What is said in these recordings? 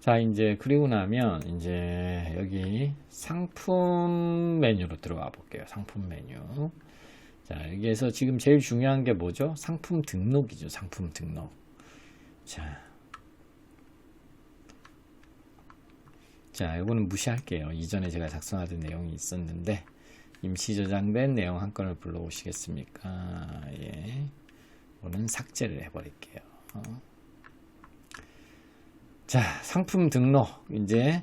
자, 이제 그리고 나면 이제 여기 상품 메뉴로 들어가 볼게요. 상품 메뉴. 자, 여기에서 지금 제일 중요한 게 뭐죠? 상품 등록이죠. 상품 등록. 자, 이거는 무시할게요. 이전에 제가 작성하던 내용이 있었는데, 임시 저장된 내용 한 건을 불러오시겠습니까? 예. 이거는 삭제를 해버릴게요. 자, 상품 등록. 이제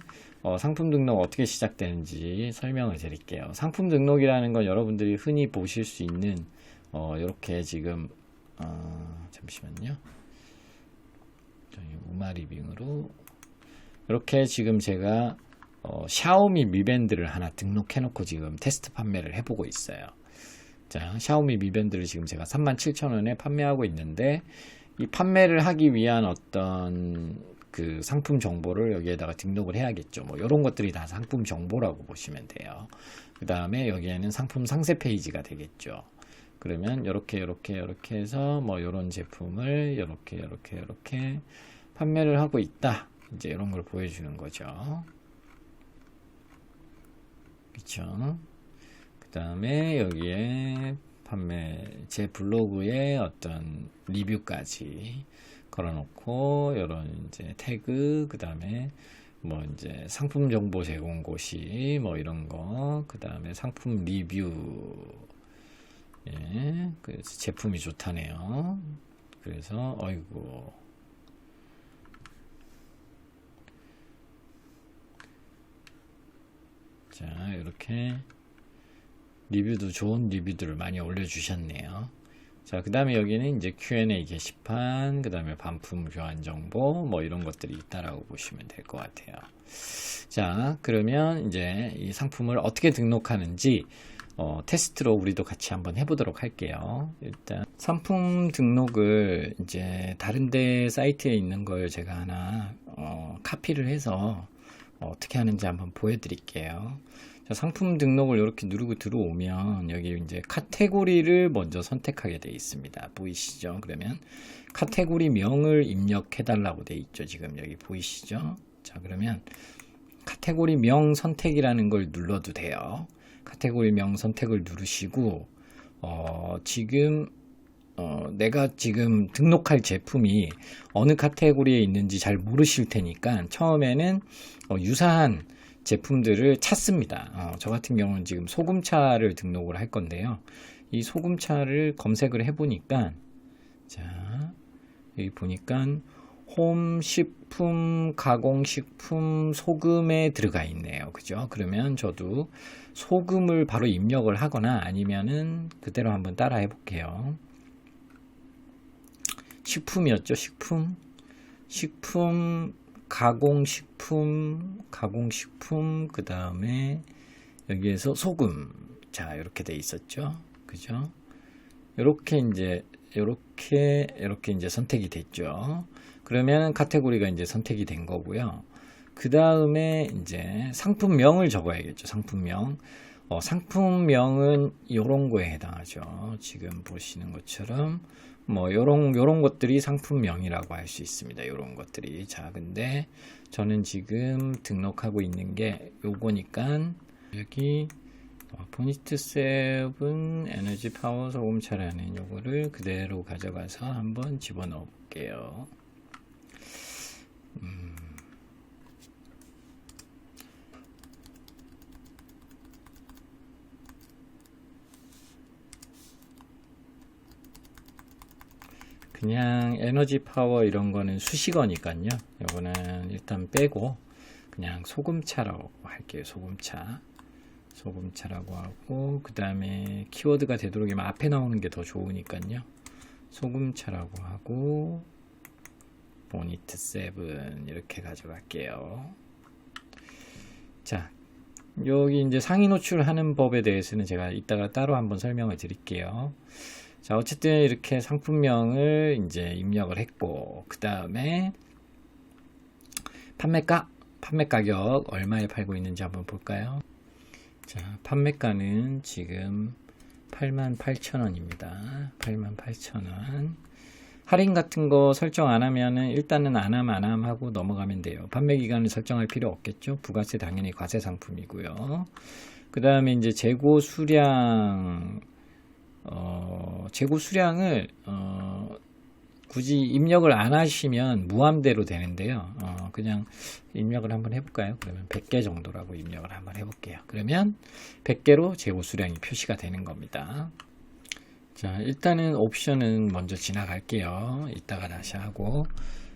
상품 등록 어떻게 시작되는지 설명을 드릴게요. 상품 등록이라는 건 여러분들이 흔히 보실 수 있는 이렇게 지금 잠시만요. 저희 우마 리빙으로 이렇게 지금 제가 샤오미 미밴드를 하나 등록해 놓고 지금 테스트 판매를 해보고 있어요. 자, 샤오미 미밴드를 지금 제가 37,000원에 판매하고 있는데, 이 판매를 하기 위한 어떤 그 상품 정보를 여기에다가 등록을 해야겠죠. 뭐 이런 것들이 다 상품 정보라고 보시면 돼요. 그 다음에 여기에는 상품 상세 페이지가 되겠죠. 그러면 이렇게 해서 뭐 이런 제품을 이렇게 판매를 하고 있다. 이제 이런 걸 보여주는 거죠. 그쵸? 그 다음에 여기에 판매, 제 블로그에 어떤 리뷰까지 걸어놓고, 이런 이제 태그, 그 다음에 뭐 이제 상품 정보 제공 고시, 뭐 이런 거, 그 다음에 상품 리뷰, 예, 그래서 제품이 좋다네요. 그래서, 어이구. 자, 이렇게 리뷰도 좋은 리뷰들을 많이 올려주셨네요. 자, 그 다음에 여기는 이제 Q&A 게시판, 그 다음에 반품 교환 정보, 뭐 이런 것들이 있다라고 보시면 될 것 같아요. 자, 그러면 이제 이 상품을 어떻게 등록하는지 테스트로 우리도 같이 한번 해보도록 할게요. 일단 상품 등록을 이제 다른데 사이트에 있는 걸 제가 하나 카피를 해서 어떻게 하는지 한번 보여드릴게요. 자, 상품 등록을 이렇게 누르고 들어오면 여기 이제 카테고리를 먼저 선택하게 되어 있습니다. 보이시죠? 그러면 카테고리 명을 입력해 달라고 되어 있죠. 지금 여기 보이시죠? 자, 그러면 카테고리 명 선택이라는 걸 눌러도 돼요. 카테고리 명 선택을 누르시고 지금 내가 지금 등록할 제품이 어느 카테고리에 있는지 잘 모르실 테니까 처음에는 유사한 제품들을 찾습니다. 저 같은 경우는 지금 소금차를 등록을 할 건데요. 이 소금차를 검색을 해보니까, 자, 여기 보니까 홈 식품, 가공식품, 소금에 들어가 있네요. 그죠? 그러면 저도 소금을 바로 입력을 하거나 아니면은 그대로 한번 따라 해볼게요. 식품이었죠. 식품, 가공식품, 그 다음에 여기에서 소금. 자, 이렇게 돼 있었죠. 그죠? 이렇게 이제 선택이 됐죠. 그러면 카테고리가 이제 선택이 된 거고요. 그 다음에 이제 상품명을 적어야겠죠. 상품명. 상품명은 요런 거에 해당하죠. 지금 보시는 것처럼 뭐 요런 것들이 상품명이라고 할 수 있습니다. 요런 것들이. 자, 근데 저는 지금 등록하고 있는 게 요거니까 여기 포니트 세븐 에너지 파워 소금차라는 요거를 그대로 가져가서 한번 집어넣어 볼게요. 그냥 에너지 파워 이런 거는 수식어니까요. 요거는 일단 빼고 그냥 소금차라고 할게요. 소금차라고 하고, 그 다음에 키워드가 되도록이면 앞에 나오는 게 더 좋으니까요. 소금차라고 하고 보니트 7 이렇게 가져갈게요. 자, 여기 이제 상위 노출하는 법에 대해서는 제가 이따가 따로 한번 설명을 드릴게요. 자, 어쨌든 이렇게 상품명을 이제 입력을 했고, 그 다음에 판매 가격 얼마에 팔고 있는지 한번 볼까요? 자, 판매가는 지금 88,000원입니다. 88,000원. 할인 같은 거 설정 안 하면은 일단은 안 함 하고 넘어가면 돼요. 판매 기간을 설정할 필요 없겠죠. 부가세 당연히 과세 상품이고요. 그 다음에 이제 재고 수량을 굳이 입력을 안 하시면 무함대로 되는데요. 그냥 입력을 한번 해볼까요? 그러면 100개 정도라고 입력을 한번 해볼게요. 그러면 100개로 재고 수량이 표시가 되는 겁니다. 자, 일단은 옵션은 먼저 지나갈게요. 이따가 다시 하고.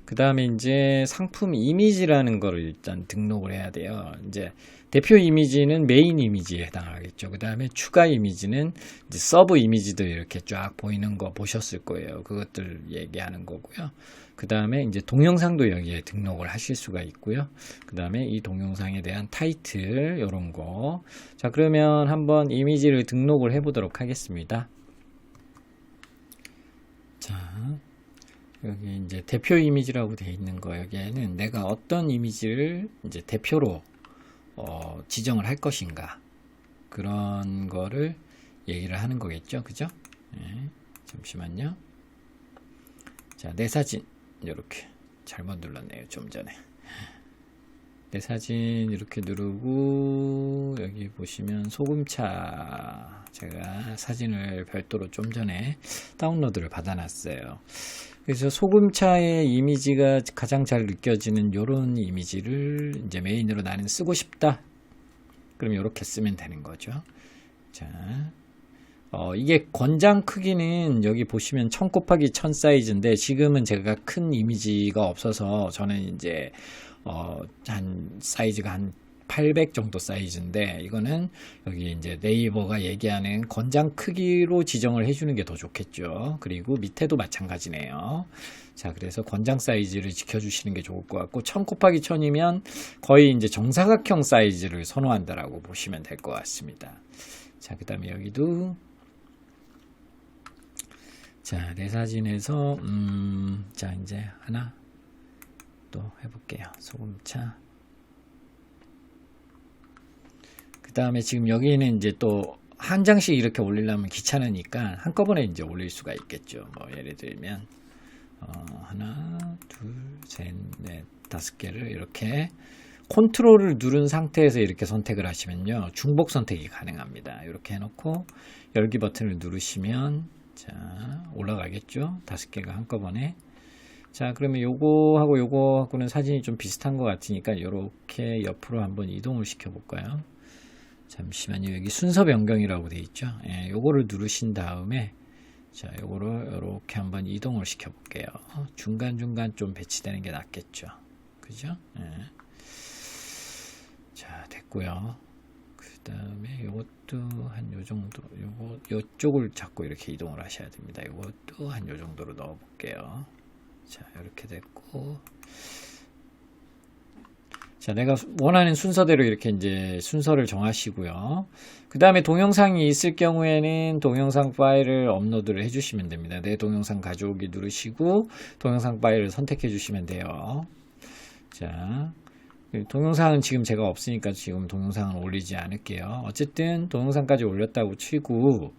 그 다음에 이제 상품 이미지라는 거를 일단 등록을 해야 돼요. 이제 대표 이미지는 메인 이미지에 해당하겠죠. 그 다음에 추가 이미지는 이제 서브 이미지들 이렇게 쫙 보이는 거 보셨을 거예요. 그것들 얘기하는 거고요. 그 다음에 이제 동영상도 여기에 등록을 하실 수가 있고요. 그 다음에 이 동영상에 대한 타이틀, 요런 거. 자, 그러면 한번 이미지를 등록을 해 보도록 하겠습니다. 자, 여기 이제 대표 이미지라고 되어 있는 거, 여기에는 내가 어떤 이미지를 이제 대표로 지정을 할 것인가, 그런 거를 얘기를 하는 거겠죠. 그죠? 네, 잠시만요. 자, 내 사진, 이렇게 잘못 눌렀네요. 좀 전에. 내 사진 이렇게 누르고, 여기 보시면 소금차, 제가 사진을 별도로 좀 전에 다운로드를 받아놨어요. 그래서 소금차의 이미지가 가장 잘 느껴지는 요런 이미지를 이제 메인으로 나는 쓰고 싶다. 그럼 이렇게 쓰면 되는 거죠. 자, 이게 권장 크기는 여기 보시면 1000 곱하기 1000 사이즈인데, 지금은 제가 큰 이미지가 없어서 저는 이제 한 사이즈가 한 800 정도 사이즈인데, 이거는 여기 이제 네이버가 얘기하는 권장 크기로 지정을 해주는 게 더 좋겠죠. 그리고 밑에도 마찬가지네요. 자, 그래서 권장 사이즈를 지켜주시는 게 좋을 것 같고, 1000 곱하기 1000이면 거의 이제 정사각형 사이즈를 선호한다라고 보시면 될 것 같습니다. 자, 그 다음에 여기도, 자, 내 사진에서 자, 이제 하나 또 해볼게요. 소금차. 그 다음에 지금 여기는 이제 또 한 장씩 이렇게 올리려면 귀찮으니까 한꺼번에 이제 올릴 수가 있겠죠. 뭐 예를 들면 하나, 둘, 셋, 넷, 5개를 이렇게 컨트롤을 누른 상태에서 이렇게 선택을 하시면요, 중복 선택이 가능합니다. 이렇게 해놓고 열기 버튼을 누르시면, 자, 올라가겠죠. 5개가 한꺼번에. 자, 그러면 요거하고 요거하고는 사진이 좀 비슷한 것 같으니까 이렇게 옆으로 한번 이동을 시켜 볼까요? 잠시만요. 여기 순서 변경이라고 되어 있죠. 예, 요거를 누르신 다음에, 자, 요거를 이렇게 한번 이동을 시켜 볼게요. 중간중간 좀 배치되는 게 낫겠죠. 그죠? 예. 자, 됐고요. 그 다음에 요것도 한 요 정도, 요쪽을 잡고 이렇게 이동을 하셔야 됩니다. 요것도 한 요 정도로 넣어 볼게요. 자, 이렇게 됐고, 자, 내가 원하는 순서대로 이렇게 이제 순서를 정하시고요. 그 다음에 동영상이 있을 경우에는 동영상 파일을 업로드를 해주시면 됩니다. 내 동영상 가져오기 누르시고 동영상 파일을 선택해 주시면 돼요. 자, 동영상은 지금 제가 없으니까 지금 동영상은 올리지 않을게요. 어쨌든 동영상까지 올렸다고 치고,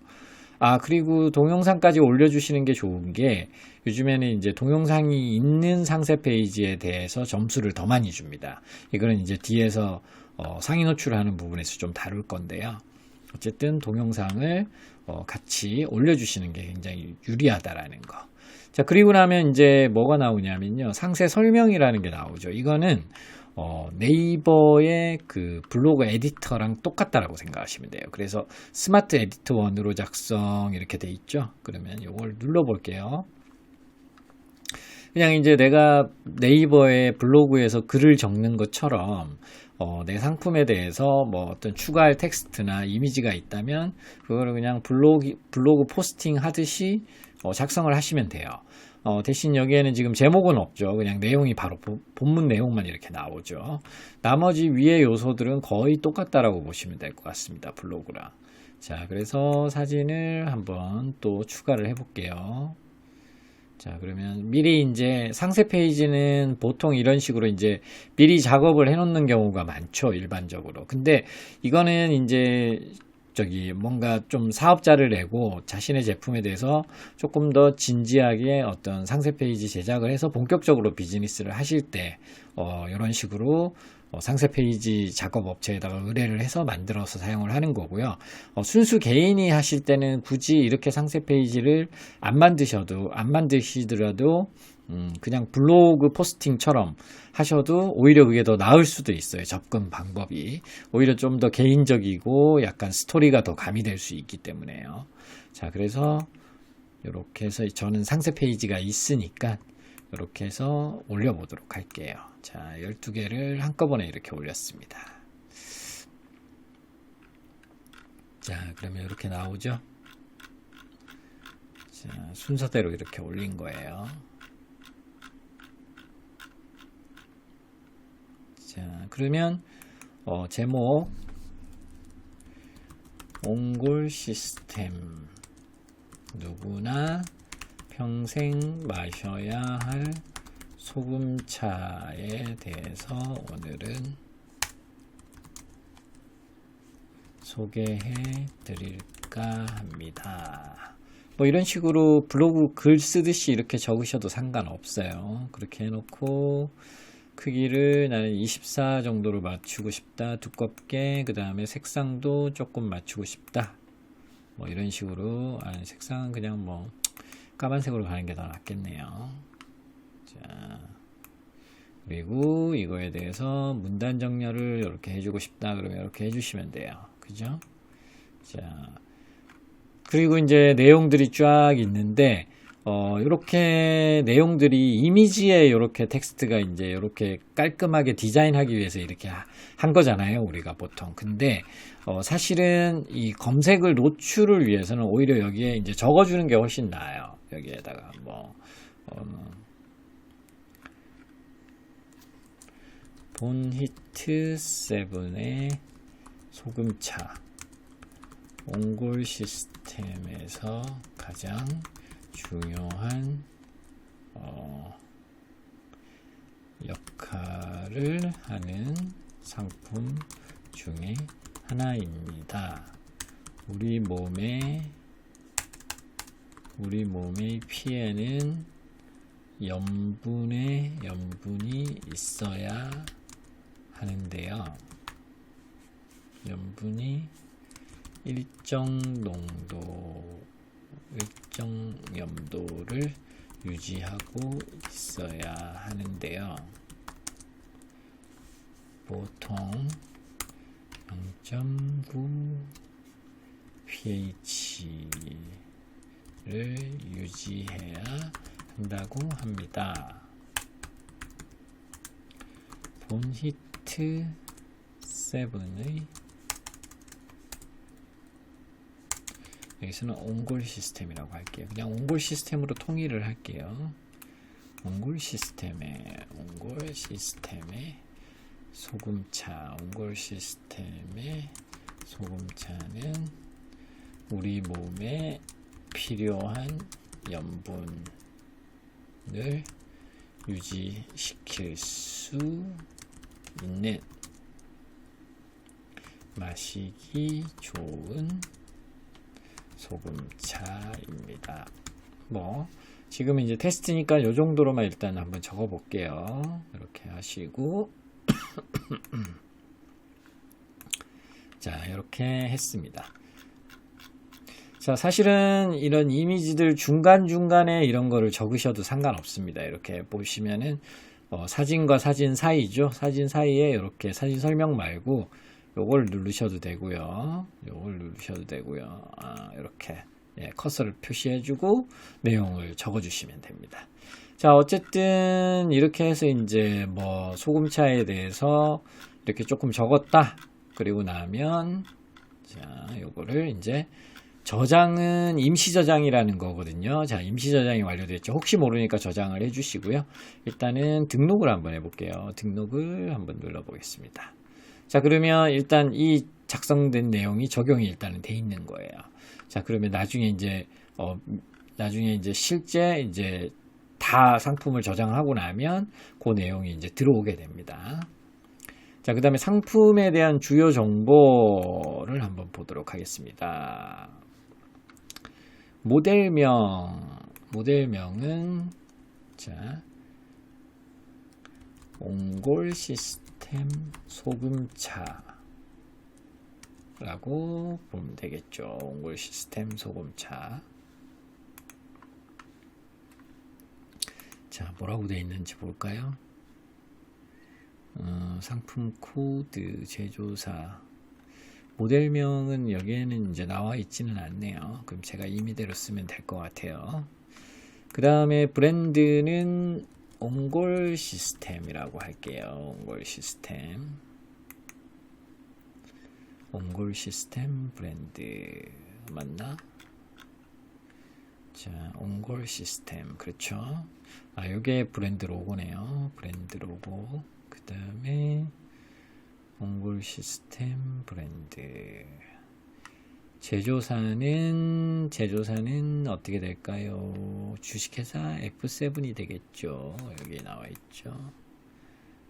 그리고 동영상까지 올려주시는 게 좋은 게, 요즘에는 이제 동영상이 있는 상세 페이지에 대해서 점수를 더 많이 줍니다. 이거는 이제 뒤에서 상위 노출하는 부분에서 좀 다룰 건데요. 어쨌든 동영상을 같이 올려주시는 게 굉장히 유리하다라는 거. 자, 그리고 나면 이제 뭐가 나오냐면요, 상세 설명이라는 게 나오죠. 이거는 네이버의 그 블로그 에디터랑 똑같다라고 생각하시면 돼요. 그래서 스마트 에디터 1으로 작성 이렇게 돼 있죠. 그러면 이걸 눌러 볼게요. 그냥 이제 내가 네이버의 블로그에서 글을 적는 것처럼 내 상품에 대해서 뭐 어떤 추가할 텍스트나 이미지가 있다면 그거를 그냥 블로그 포스팅 하듯이 작성을 하시면 돼요. 대신 여기에는 지금 제목은 없죠. 그냥 내용이 바로 본문 내용만 이렇게 나오죠. 나머지 위의 요소들은 거의 똑같다라고 보시면 될 것 같습니다. 블로그랑. 자, 그래서 사진을 한번 또 추가를 해볼게요. 자, 그러면 미리 이제 상세 페이지는 보통 이런 식으로 이제 미리 작업을 해 놓는 경우가 많죠. 일반적으로. 근데 이거는 이제 저기 뭔가 좀 사업자를 내고 자신의 제품에 대해서 조금 더 진지하게 어떤 상세 페이지 제작을 해서 본격적으로 비즈니스를 하실 때 이런 식으로 상세 페이지 작업 업체에다가 의뢰를 해서 만들어서 사용을 하는 거고요. 순수 개인이 하실 때는 굳이 이렇게 상세 페이지를 안 만드시더라도 그냥 블로그 포스팅처럼 하셔도 오히려 그게 더 나을 수도 있어요. 접근 방법이. 오히려 좀 더 개인적이고 약간 스토리가 더 가미될 수 있기 때문에요. 자, 그래서 이렇게 해서 저는 상세 페이지가 있으니까 이렇게 해서 올려보도록 할게요. 자, 12개를 한꺼번에 이렇게 올렸습니다. 자, 그러면 이렇게 나오죠? 자, 순서대로 이렇게 올린 거예요. 자, 그러면 제목 옹골 시스템 누구나 평생 마셔야 할 소금차에 대해서 오늘은 소개해 드릴까 합니다. 뭐 이런 식으로 블로그 글 쓰듯이 이렇게 적으셔도 상관없어요. 그렇게 해놓고 크기를 나는 24 정도로 맞추고 싶다. 두껍게. 그 다음에 색상도 조금 맞추고 싶다. 뭐 이런 식으로. 색상은 그냥 뭐 까만색으로 가는 게 더 낫겠네요. 자, 그리고 이거에 대해서 문단 정렬을 이렇게 해주고 싶다. 그러면 이렇게 해주시면 돼요. 그죠? 자, 그리고 이제 내용들이 쫙 있는데 이렇게 내용들이 이미지에 이렇게 텍스트가 이제 이렇게 깔끔하게 디자인하기 위해서 이렇게 한 거잖아요, 우리가 보통. 근데 사실은 이 검색을 노출을 위해서는 오히려 여기에 이제 적어주는 게 훨씬 나아요. 여기에다가 뭐 본히트 7의 소금차 옹골 시스템에서 가장 중요한 역할을 하는 상품 중에 하나입니다. 우리 몸의 피에는 염분이 있어야 하는데요. 염분이 일정 염도를 유지하고 있어야 하는데요. 보통 0.9 pH를 유지해야 한다고 합니다. 본히트 7의 여기서는 옹골 시스템이라고 할게요. 그냥 옹골 시스템으로 통일을 할게요. 옹골 시스템의 소금차. 옹골 시스템의 소금차는 우리 몸에 필요한 염분을 유지시킬 수 있는 마시기 좋은 소금차입니다. 뭐 지금 이제 테스트니까 이 정도로만 일단 한번 적어 볼게요. 이렇게 하시고 자, 이렇게 했습니다. 자, 사실은 이런 이미지들 중간중간에 이런 거를 적으셔도 상관없습니다. 이렇게 보시면은 사진과 사진 사이죠. 사진 사이에 이렇게 사진 설명 말고 요걸 누르셔도 되고요. 이렇게 커서를 표시해주고 내용을 적어주시면 됩니다. 자, 어쨌든 이렇게 해서 이제 뭐 소금차에 대해서 이렇게 조금 적었다. 그리고 나면 자, 요거를 이제 저장은 임시 저장이라는 거거든요. 자, 임시 저장이 완료됐죠. 혹시 모르니까 저장을 해주시고요. 일단은 등록을 한번 해볼게요. 등록을 한번 눌러보겠습니다. 자, 그러면 일단 이 작성된 내용이 적용이 일단은 돼 있는 거예요. 자, 그러면 나중에 이제 실제 이제 다 상품을 저장하고 나면 그 내용이 이제 들어오게 됩니다. 자, 그 다음에 상품에 대한 주요 정보를 한번 보도록 하겠습니다. 모델명은 자, 옹골 시스템 소금차라고 보면 되겠죠. 옹골 시스템 소금차. 자, 뭐라고 되어 있는지 볼까요? 상품 코드, 제조사, 모델명은 여기에는 이제 나와 있지는 않네요. 그럼 제가 임의대로 쓰면 될 것 같아요. 그 다음에 브랜드는 옹골 시스템이라고 할게요. 옹골 시스템 브랜드 맞나? 자, 옹골 시스템, 그렇죠. 아, 요게 브랜드 로고네요. 브랜드 로고. 그 다음에 옹골 시스템 브랜드. 제조사는 어떻게 될까요? 주식회사 F7이 되겠죠. 여기 나와 있죠.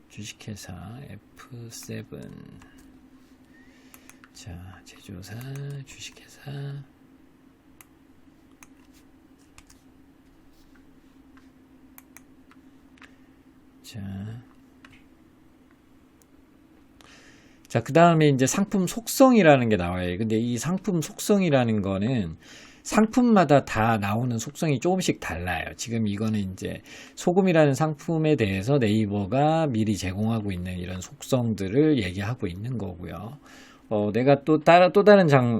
주식회사 F7. 자, 제조사, 주식회사. 자, 그 다음에 이제 상품 속성이라는 게 나와요. 근데 이 상품 속성이라는 거는 상품마다 다 나오는 속성이 조금씩 달라요. 지금 이거는 이제 소금이라는 상품에 대해서 네이버가 미리 제공하고 있는 이런 속성들을 얘기하고 있는 거고요. 내가 또 다른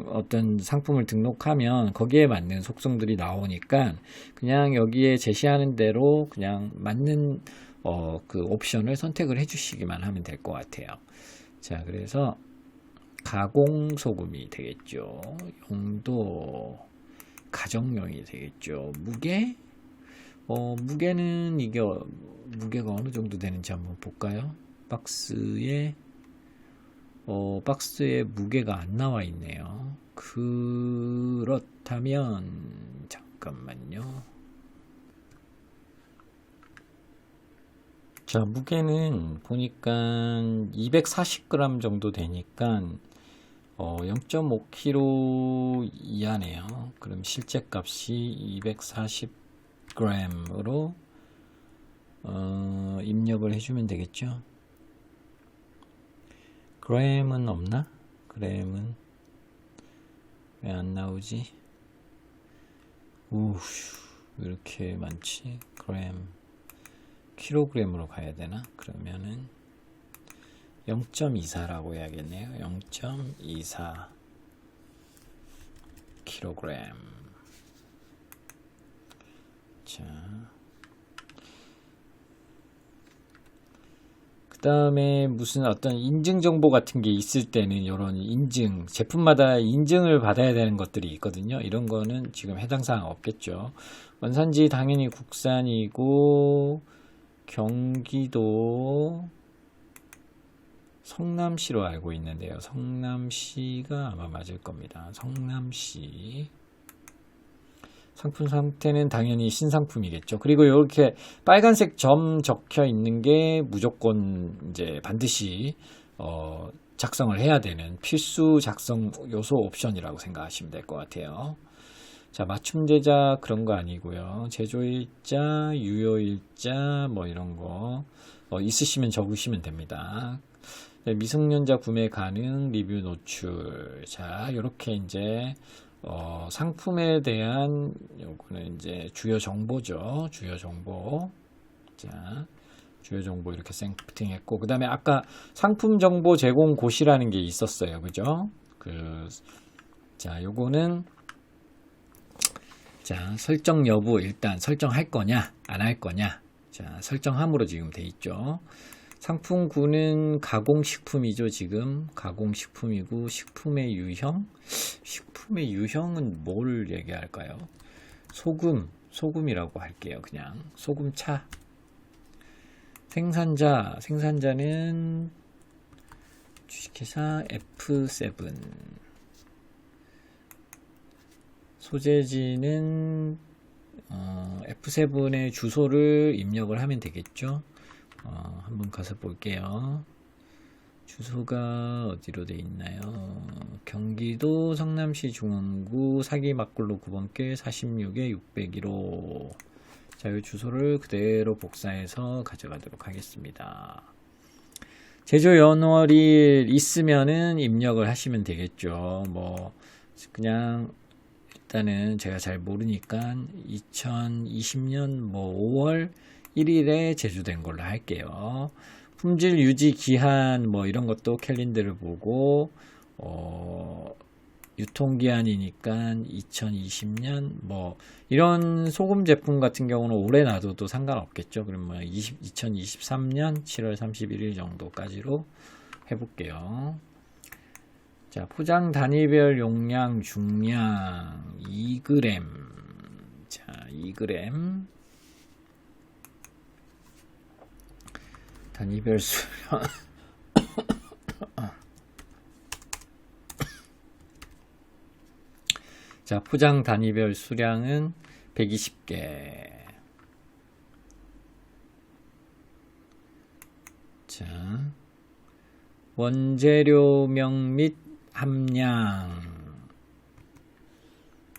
어떤 상품을 등록하면 거기에 맞는 속성들이 나오니까 그냥 여기에 제시하는 대로 그냥 맞는 그 옵션을 선택을 해주시기만 하면 될 것 같아요. 자, 그래서 가공 소금이 되겠죠. 용도 가정용이 되겠죠. 무게는 이게 무게가 어느 정도 되는지 한번 볼까요? 박스에 무게가 안 나와 있네요. 그렇다면 잠깐만요. 자, 무게는 보니까 240g 정도 되니까 0.5kg 이하네요. 그럼 실제 값이 240g으로 입력을 해주면 되겠죠. g은 없나? g은 왜 안 나오지? 우후, 왜 이렇게 많지? 킬로그램으로 가야 되나? 그러면은 0.24라고 해야겠네요. 0.24 킬로그램. 자, 그 다음에 무슨 어떤 인증 정보 같은 게 있을 때는 이런 제품마다 인증을 받아야 되는 것들이 있거든요. 이런 거는 지금 해당 사항 없겠죠. 원산지 당연히 국산이고, 경기도 성남시로 알고 있는데요. 성남시가 아마 맞을 겁니다. 성남시. 상품 상태는 당연히 신상품이겠죠. 그리고 이렇게 빨간색 점 적혀 있는 게 무조건 이제 반드시 작성을 해야 되는 필수 작성 요소 옵션이라고 생각하시면 될 것 같아요. 자, 맞춤 제작 그런 거 아니고요. 제조일자, 유효일자 뭐 이런 거 있으시면 적으시면 됩니다. 네, 미성년자 구매 가능, 리뷰 노출. 자, 이렇게 이제 상품에 대한 요거는 이제 주요 정보죠. 주요 정보. 자, 주요 정보 이렇게 세팅했고, 그 다음에 아까 상품 정보 제공 곳이라는 게 있었어요. 그죠? 자, 요거는 자, 설정 여부 일단 설정할 거냐, 안 할 거냐. 자, 설정함으로 지금 돼 있죠. 상품군은 가공식품이죠. 지금 가공식품이고, 식품의 유형은 뭘 얘기할까요? 소금이라고 할게요. 그냥 소금차. 생산자는 주식회사 F7. 소재지는 F7의 주소를 입력을 하면 되겠죠. 한번 가서 볼게요. 주소가 어디로 돼 있나요? 경기도 성남시 중원구 사기막골로 9번길 46에 601호. 자, 이 주소를 그대로 복사해서 가져가도록 하겠습니다. 제조 연월일 있으면은 입력을 하시면 되겠죠. 뭐 그냥 일단은 제가 잘 모르니까 2020년 뭐 5월 1일에 제조된 걸로 할게요. 품질 유지 기한 뭐 이런 것도 캘린더를 보고 유통기한이니까 2020년 뭐 이런 소금 제품 같은 경우는 오래 놔둬도 상관없겠죠. 그러면 2023년 7월 31일 정도까지로 해볼게요. 자, 포장 단위별 용량 중량 2g. 자, 2g. 단위별 수량. 자, 포장 단위별 수량은 120개. 자, 원재료명 및 함량.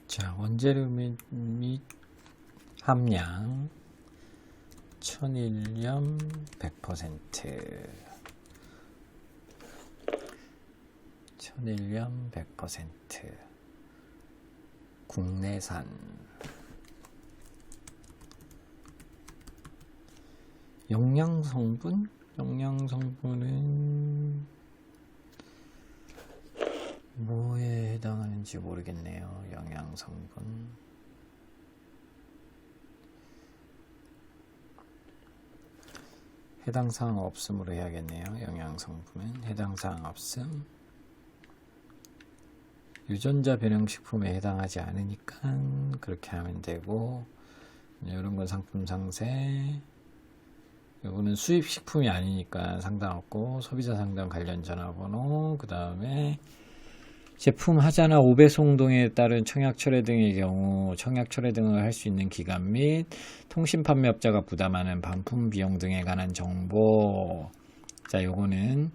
자, 원재료 및 함량. 천일염 100%. 천일염 100%. 국내산. 영양성분? 영양성분은 뭐에 해당하는지 모르겠네요. 영양성분. 해당 사항 없음으로 해야겠네요. 영양성분은 해당 사항 없음. 유전자 변형식품에 해당하지 않으니까 그렇게 하면 되고, 이런 건 상품 상세. 이거는 수입식품이 아니니까 상관없고, 소비자 상담 관련 전화번호, 그 다음에 제품 하자나 5배송 등에 따른 청약 철회 등의 경우 청약 철회 등을 할 수 있는 기간 및 통신 판매업자가 부담하는 반품 비용 등에 관한 정보. 자, 요거는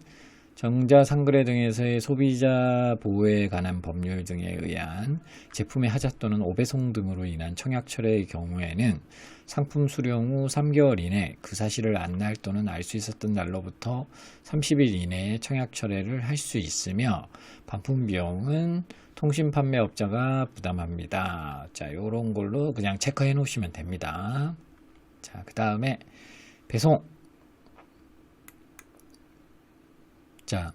정자상거래 등에서의 소비자 보호에 관한 법률 등에 의한 제품의 하자 또는 5배송 등으로 인한 청약 철회의 경우에는 상품 수령 후 3개월 이내 그 사실을 안날 또는 알 수 있었던 날로부터 30일 이내에 청약 철회를 할 수 있으며, 반품 비용은 통신 판매업자가 부담합니다. 자, 요런 걸로 그냥 체크해 놓으시면 됩니다. 자, 그 다음에 배송. 자,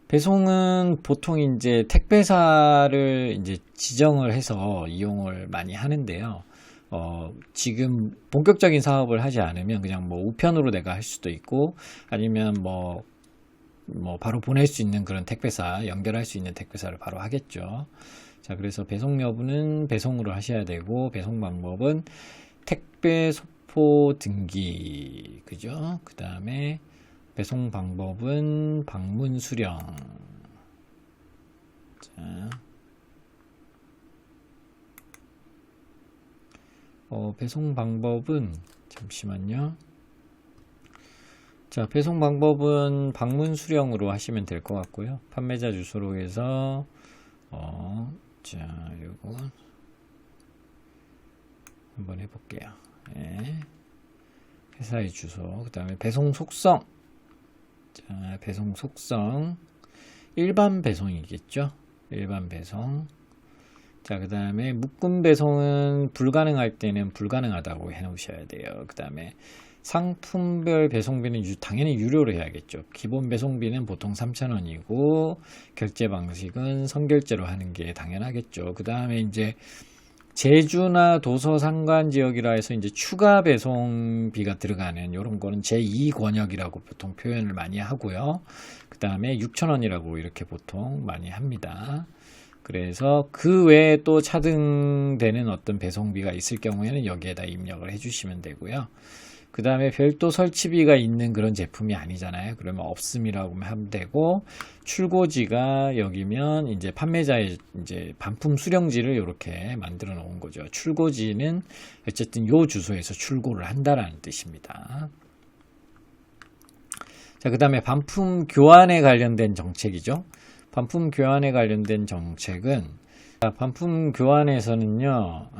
배송은 보통 이제 택배사를 이제 지정을 해서 이용을 많이 하는데요. 지금 본격적인 사업을 하지 않으면 그냥 뭐 우편으로 내가 할 수도 있고, 아니면 뭐 바로 보낼 수 있는 그런 택배사, 연결할 수 있는 택배사를 바로 하겠죠. 자, 그래서 배송 여부는 배송으로 하셔야 되고, 배송 방법은 택배 소포 등기, 그죠? 그 다음에 배송 방법은 방문 수령. 자, 배송 방법은 잠시만요. 자, 배송 방법은 방문 수령으로 하시면 될 것 같고요. 판매자 주소로 해서 자, 요거 한번 해볼게요. 네. 회사의 주소, 그 다음에 배송 속성. 자, 배송 속성 일반 배송이겠죠. 일반 배송. 자, 그 다음에 묶음 배송은 불가능할 때는 불가능하다고 해 놓으셔야 돼요. 그 다음에 상품별 배송비는 당연히 유료로 해야겠죠. 기본 배송비는 보통 3,000원이고 결제 방식은 선결제로 하는 게 당연하겠죠. 그 다음에 이제 제주나 도서 상관 지역이라 해서 이제 추가 배송비가 들어가는 이런 거는 제2권역이라고 보통 표현을 많이 하고요. 그 다음에 6,000원이라고 이렇게 보통 많이 합니다. 그래서 그 외에 또 차등되는 어떤 배송비가 있을 경우에는 여기에다 입력을 해주시면 되고요. 그 다음에 별도 설치비가 있는 그런 제품이 아니잖아요. 그러면 없음이라고 하면 되고, 출고지가 여기면 이제 판매자의 이제 반품 수령지를 이렇게 만들어 놓은 거죠. 출고지는 어쨌든 요 주소에서 출고를 한다라는 뜻입니다. 자, 그 다음에 반품 교환에 관련된 정책이죠. 반품 교환에 관련된 정책은, 자, 반품 교환에서는요,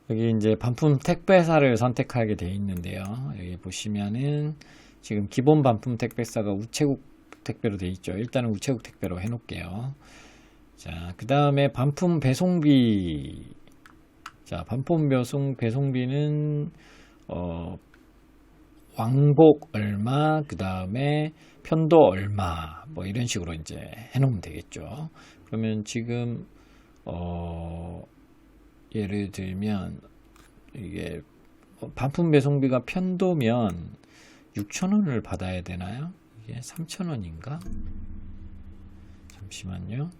여기 이제 반품 택배사를 선택하게 되어 있는데요. 여기 보시면은 지금 기본 반품 택배사가 우체국 택배로 되어 있죠. 일단은 우체국 택배로 해놓을게요. 자, 그 다음에 반품 배송비. 자, 반품 배송비는, 왕복 얼마, 그 다음에 편도 얼마, 뭐 이런 식으로 이제 해놓으면 되겠죠. 그러면 지금, 예를 들면, 이게, 반품 배송비가 편도면 6,000원을 받아야 되나요? 이게 3,000원인가? 잠시만요.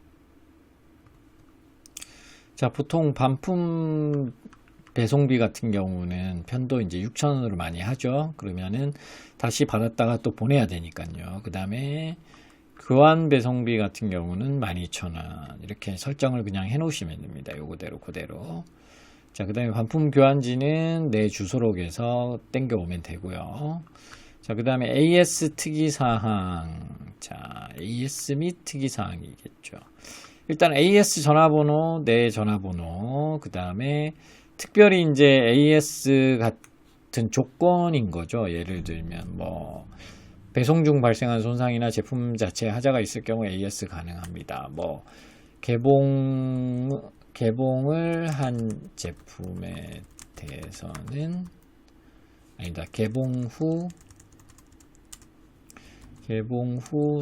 자, 보통 반품 배송비 같은 경우는 편도 이제 6,000원으로 많이 하죠. 그러면은 다시 받았다가 또 보내야 되니까요. 그 다음에 교환 배송비 같은 경우는 12,000원. 이렇게 설정을 그냥 해 놓으시면 됩니다. 요거대로 그대로. 자, 그 다음에 반품 교환지는 내 주소록에서 땡겨 오면 되고요. 자, 그 다음에 AS 특이사항. 자, AS 및 특이사항이겠죠. 일단 AS 전화번호, 내 전화번호, 그 다음에 특별히 이제 AS 같은 조건인 거죠. 예를 들면 뭐 배송 중 발생한 손상이나 제품 자체에 하자가 있을 경우 AS 가능합니다. 뭐 개봉을 한 제품에 대해서는 아니다. 개봉 후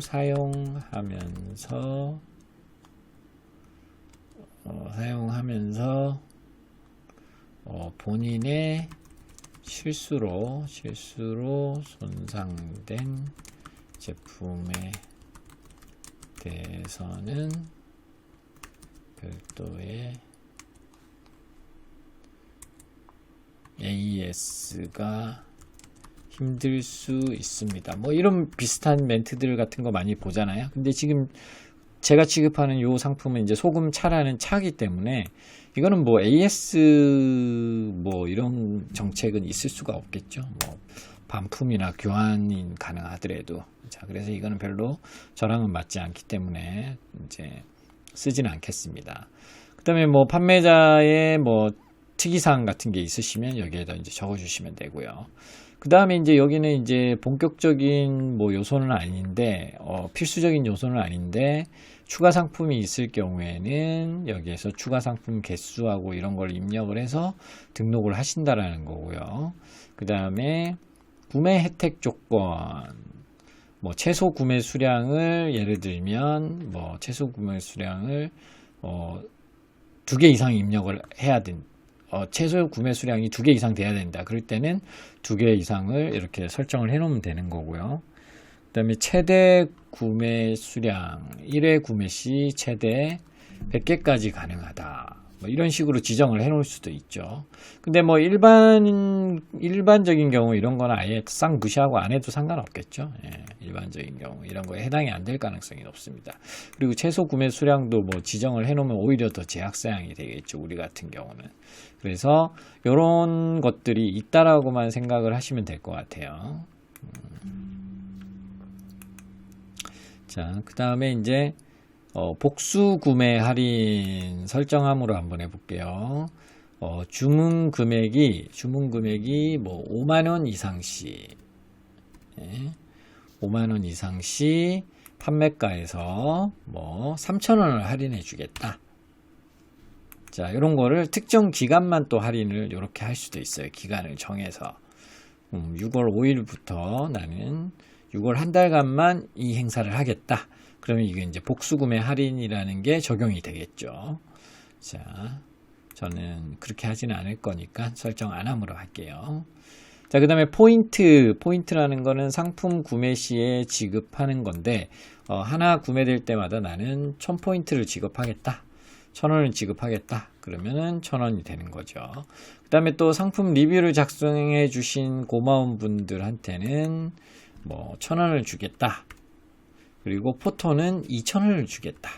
사용하면서 본인의 실수로 손상된 제품에 대해서는 별도의 AS가 힘들 수 있습니다. 뭐 이런 비슷한 멘트들 같은 거 많이 보잖아요. 근데 지금 제가 취급하는 이 상품은 이제 소금 차라는 차기 때문에 이거는 뭐 AS 뭐 이런 정책은 있을 수가 없겠죠. 뭐 반품이나 교환이 가능하더라도. 자, 그래서 이거는 별로 저랑은 맞지 않기 때문에 이제 쓰지는 않겠습니다. 그 다음에 뭐 판매자의 뭐 특이사항 같은 게 있으시면 여기에다 이제 적어주시면 되고요. 그 다음에 이제 여기는 이제 본격적인 뭐 요소는 아닌데, 필수적인 요소는 아닌데, 추가 상품이 있을 경우에는 여기에서 추가 상품 개수하고 이런 걸 입력을 해서 등록을 하신다라는 거고요. 그 다음에 구매 혜택 조건, 뭐 최소 구매 수량을 예를 들면 뭐 최소 구매 수량을 2개 이상 입력을 해야 된다. 최소 구매 수량이 2개 이상 돼야 된다. 그럴 때는 2개 이상을 이렇게 설정을 해 놓으면 되는 거고요. 그 다음에 최대 구매 수량 1회 구매 시 최대 100개까지 가능하다. 뭐 이런 식으로 지정을 해 놓을 수도 있죠. 근데 뭐 일반적인 경우 이런 거는 아예 싹 무시하고 안 해도 상관없겠죠. 예, 일반적인 경우 이런 거에 해당이 안 될 가능성이 높습니다. 그리고 최소 구매 수량도 뭐 지정을 해 놓으면 오히려 더 제약사항이 되겠죠. 우리 같은 경우는. 그래서 이런 것들이 있다라고만 생각을 하시면 될 것 같아요. 자, 그 다음에 이제 복수 구매 할인 설정함으로 한번 해볼게요. 주문 금액이 뭐 5만원 이상 시, 5만원 이상 시 판매가에서 뭐 3,000원을 할인해 주겠다. 자, 이런 거를 특정 기간만 또 할인을 이렇게 할 수도 있어요. 기간을 정해서 6월 5일부터 나는 6월 한 달간만 이 행사를 하겠다. 그러면 이게 이제 복수구매 할인이라는 게 적용이 되겠죠. 자, 저는 그렇게 하지는 않을 거니까 설정 안 함으로 할게요. 자, 그 다음에 포인트라는 거는 상품 구매 시에 지급하는 건데, 하나 구매될 때마다 나는 1000포인트를 지급하겠다. 1,000원을 지급하겠다. 그러면은 1,000원이 되는 거죠. 그 다음에 또 상품 리뷰를 작성해 주신 고마운 분들한테는 뭐 1,000원을 주겠다. 그리고 포토는 2,000원을 주겠다.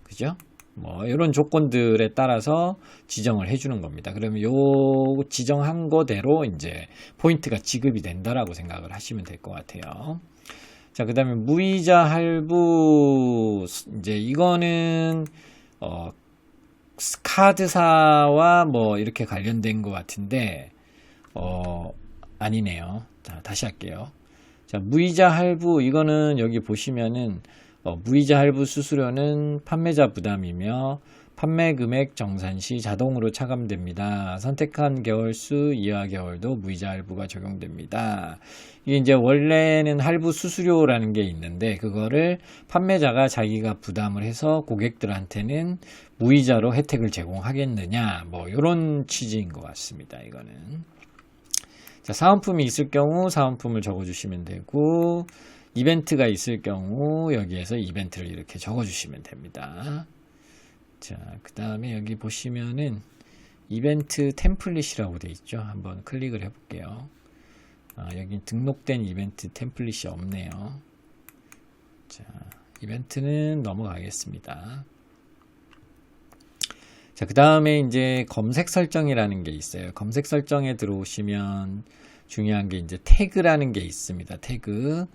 그죠? 뭐 이런 조건들에 따라서 지정을 해주는 겁니다. 그러면 요 지정한 거대로 이제 포인트가 지급이 된다라고 생각을 하시면 될 것 같아요. 자, 그 다음에 무이자 할부, 이제 이거는 카드사와 뭐 이렇게 관련된 것 같은데 아니네요. 자, 다시 할게요. 자, 무이자 할부, 이거는 여기 보시면은 무이자 할부 수수료는 판매자 부담이며 판매 금액 정산 시 자동으로 차감됩니다. 선택한 개월수 이하 개월도 무이자 할부가 적용됩니다. 이게 이제 원래는 할부 수수료라는 게 있는데 그거를 판매자가 자기가 부담을 해서 고객들한테는 무이자로 혜택을 제공하겠느냐, 뭐 이런 취지인 것 같습니다. 이거는. 자, 사은품이 있을 경우 사은품을 적어주시면 되고, 이벤트가 있을 경우 여기에서 이벤트를 이렇게 적어주시면 됩니다. 자, 그 다음에 여기 보시면은 이벤트 템플릿이라고 되어 있죠. 한번 클릭을 해볼게요. 여기 등록된 이벤트 템플릿이 없네요. 자, 이벤트는 넘어가겠습니다. 자, 그 다음에 이제 검색 설정이라는 게 있어요. 검색 설정에 들어오시면 중요한 게 이제 태그라는 게 있습니다. 태그.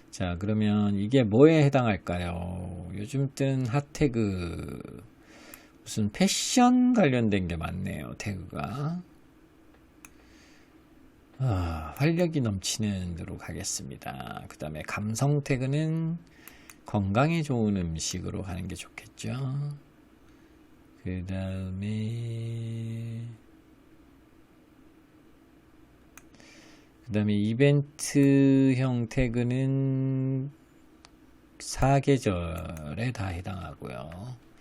자, 그러면 이게 뭐에 해당할까요? 요즘 뜬 핫태그, 무슨 패션 관련된 게 많네요. 태그가. 활력이 넘치는 데로 가겠습니다. 그 다음에 감성 태그는 건강에 좋은 음식으로 가는 게 좋겠죠. 그 다음에 이벤트형 태그는 사계절에 다 해당하고요.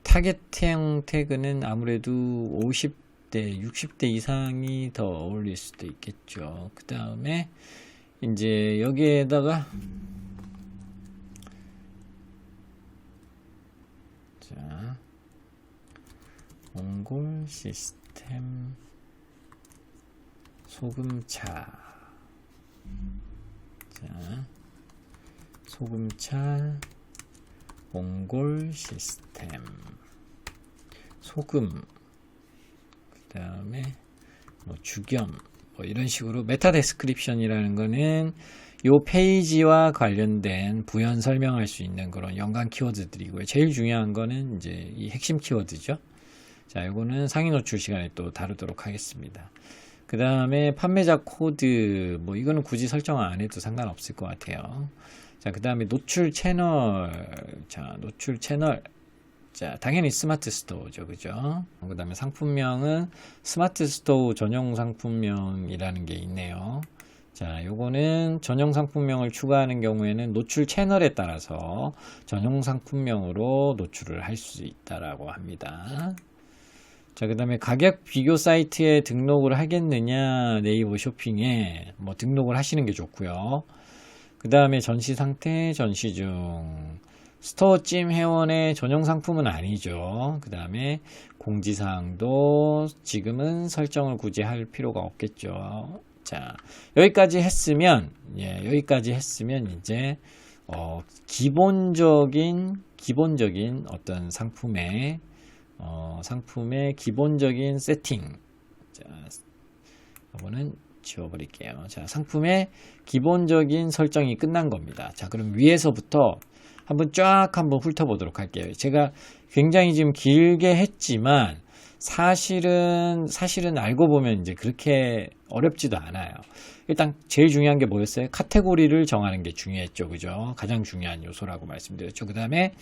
타겟형 태그는 아무래도 50대, 60대 이상이 더 어울릴 수도 있겠죠. 그 다음에 이제 여기에다가 자, 몽골 시스템 소금차. 자, 소금차 몽골 시스템 소금, 그 다음에 뭐 주겸, 뭐 이런 식으로 메타 데스크립션이라는 거는 요 페이지와 관련된 부연 설명할 수 있는 그런 연관 키워드들이고요. 제일 중요한 거는 이제 이 핵심 키워드죠. 자, 요거는 상위 노출 시간에 또 다루도록 하겠습니다. 그 다음에 판매자 코드, 뭐 이거는 굳이 설정 안 해도 상관없을 것 같아요. 자, 그 다음에 노출 채널. 자, 노출 채널. 자, 당연히 스마트 스토어죠. 그죠? 그 다음에 상품명은 스마트 스토어 전용 상품명이라는 게 있네요. 자, 요거는 전용 상품명을 추가하는 경우에는 노출 채널에 따라서 전용 상품명으로 노출을 할 수 있다라고 합니다. 자, 그 다음에 가격 비교 사이트에 등록을 하겠느냐, 네이버 쇼핑에 뭐 등록을 하시는 게 좋고요. 그 다음에 전시 상태, 전시 중. 스토어 찜 회원의 전용 상품은 아니죠. 그 다음에 공지사항도 지금은 설정을 굳이 할 필요가 없겠죠. 자, 여기까지 했으면 이제 기본적인 어떤 상품의 기본적인 세팅. 자, 이거는 지워버릴게요. 자, 상품의 기본적인 설정이 끝난 겁니다. 자, 그럼 위에서부터 한번 훑어보도록 할게요. 제가 굉장히 지금 길게 했지만 사실은 알고 보면 이제 그렇게 어렵지도 않아요. 일단 제일 중요한 게 뭐였어요? 카테고리를 정하는 게 중요했죠. 그죠? 가장 중요한 요소라고 말씀드렸죠. 그 다음에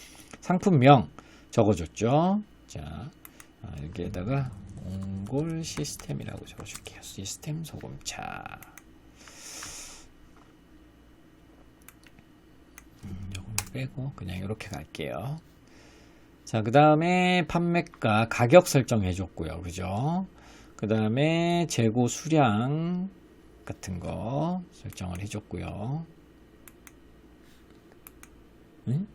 상품명 적어줬죠. 자, 여기에다가 몽골 시스템이라고 적어줄게요. 시스템 소금차. 요거는 빼고 그냥 이렇게 갈게요. 자, 그 다음에 판매가 가격 설정해 줬고요. 그죠? 그 다음에 재고 수량 같은 거 설정을 해 줬고요. 응?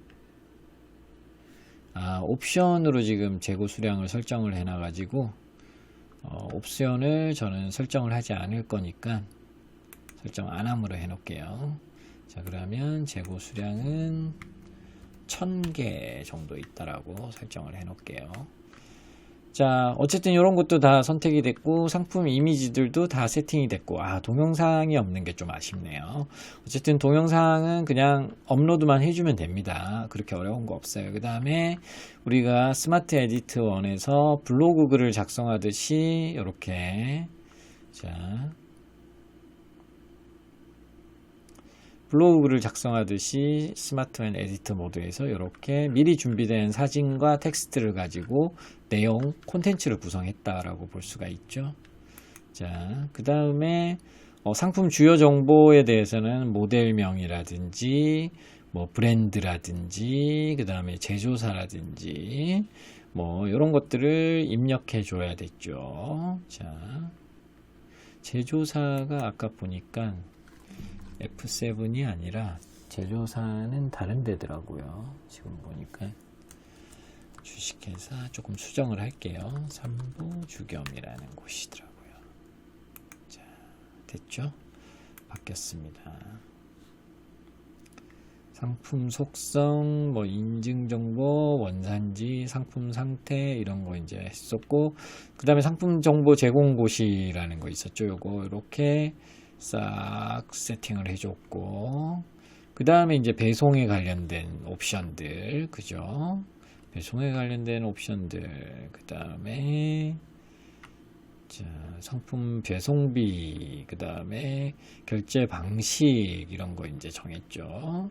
옵션으로 지금 재고 수량을 설정을 해놔 가지고 옵션을 저는 설정을 하지 않을 거니까 설정 안 함으로 해 놓을게요. 자, 그러면 재고 수량은 1000개 정도 있다라고 설정을 해 놓을게요. 자, 어쨌든 이런 것도 다 선택이 됐고 상품 이미지들도 다 세팅이 됐고, 동영상이 없는 게 좀 아쉽네요. 어쨌든 동영상은 그냥 업로드만 해주면 됩니다. 그렇게 어려운 거 없어요. 그 다음에 우리가 스마트 에디트 1에서 블로그 글을 작성하듯이 이렇게, 자, 블로그 글을 작성하듯이 스마트한 에디터 모드에서 이렇게 미리 준비된 사진과 텍스트를 가지고 내용, 콘텐츠를 구성했다라고 볼 수가 있죠. 자, 그 다음에 상품 주요 정보에 대해서는 모델명이라든지 뭐 브랜드라든지 그 다음에 제조사라든지 뭐 이런 것들을 입력해 줘야 됐죠. 자, 제조사가 아까 보니까 F7이 아니라 제조사는 다른 데더라고요. 지금 보니까 주식회사 조금 수정을 할게요. 삼부 주겸이라는 곳이더라고요. 자, 됐죠? 바뀌었습니다. 상품 속성, 뭐 인증 정보, 원산지, 상품 상태 이런 거 이제 했었고, 그 다음에 상품 정보 제공 곳이라는 거 있었죠. 요거 이렇게 싹 세팅을 해줬고, 그 다음에 이제 배송에 관련된 옵션들, 그죠? 배송에 관련된 옵션들, 그 다음에 자, 상품 배송비, 그 다음에 결제 방식 이런 거 이제 정했죠.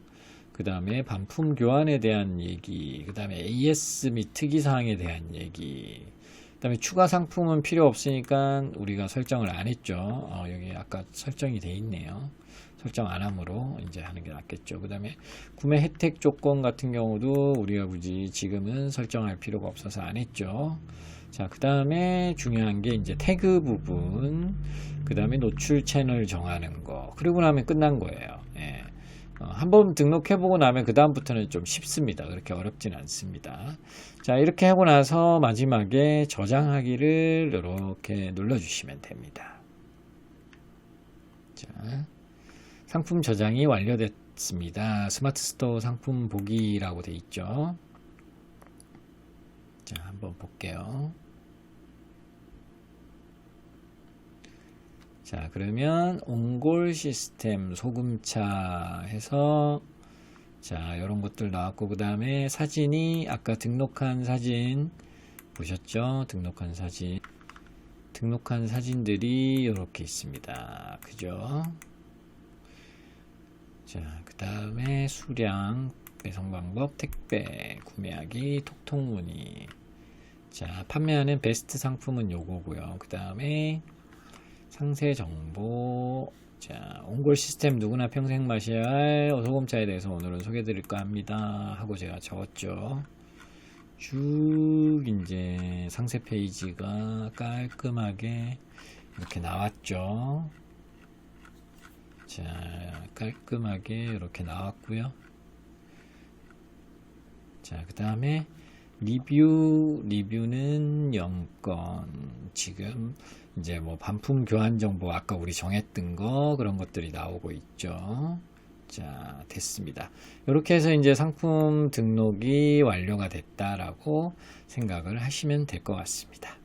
그 다음에 반품 교환에 대한 얘기, 그 다음에 AS 및 특이사항에 대한 얘기, 그 다음에 추가 상품은 필요 없으니까 우리가 설정을 안 했죠. 여기 아까 설정이 돼 있네요. 설정 안 함으로 이제 하는 게 낫겠죠. 그 다음에 구매 혜택 조건 같은 경우도 우리가 굳이 지금은 설정할 필요가 없어서 안 했죠. 자, 그 다음에 중요한 게 이제 태그 부분, 그 다음에 노출 채널 정하는 거, 그리고 나면 끝난 거예요. 예. 한번 등록해보고 나면 그 다음부터는 좀 쉽습니다. 그렇게 어렵진 않습니다. 자, 이렇게 하고 나서 마지막에 저장하기를 이렇게 눌러주시면 됩니다. 자, 상품 저장이 완료됐습니다. 스마트 스토어 상품 보기라고 돼 있죠. 자, 한번 볼게요. 자, 그러면 옹골 시스템 소금차 해서 자, 이런 것들 나왔고, 그 다음에 사진이 아까 등록한 사진 보셨죠? 등록한 사진들이 이렇게 있습니다. 그죠? 자, 그 다음에 수량, 배송 방법, 택배, 구매하기, 톡톡 문의. 자, 판매하는 베스트 상품은 요거고요. 그 다음에 상세 정보. 자, 옹골 시스템 누구나 평생 마셔야 할 소금차에 대해서 오늘은 소개해 드릴까 합니다 하고 제가 적었죠. 쭉 이제 상세 페이지가 깔끔하게 이렇게 나왔죠. 자, 깔끔하게 이렇게 나왔고요. 자, 그 다음에 리뷰는 0건. 지금 이제 뭐 반품 교환 정보 아까 우리 정했던 거 그런 것들이 나오고 있죠. 자, 됐습니다. 이렇게 해서 이제 상품 등록이 완료가 됐다라고 생각을 하시면 될 것 같습니다.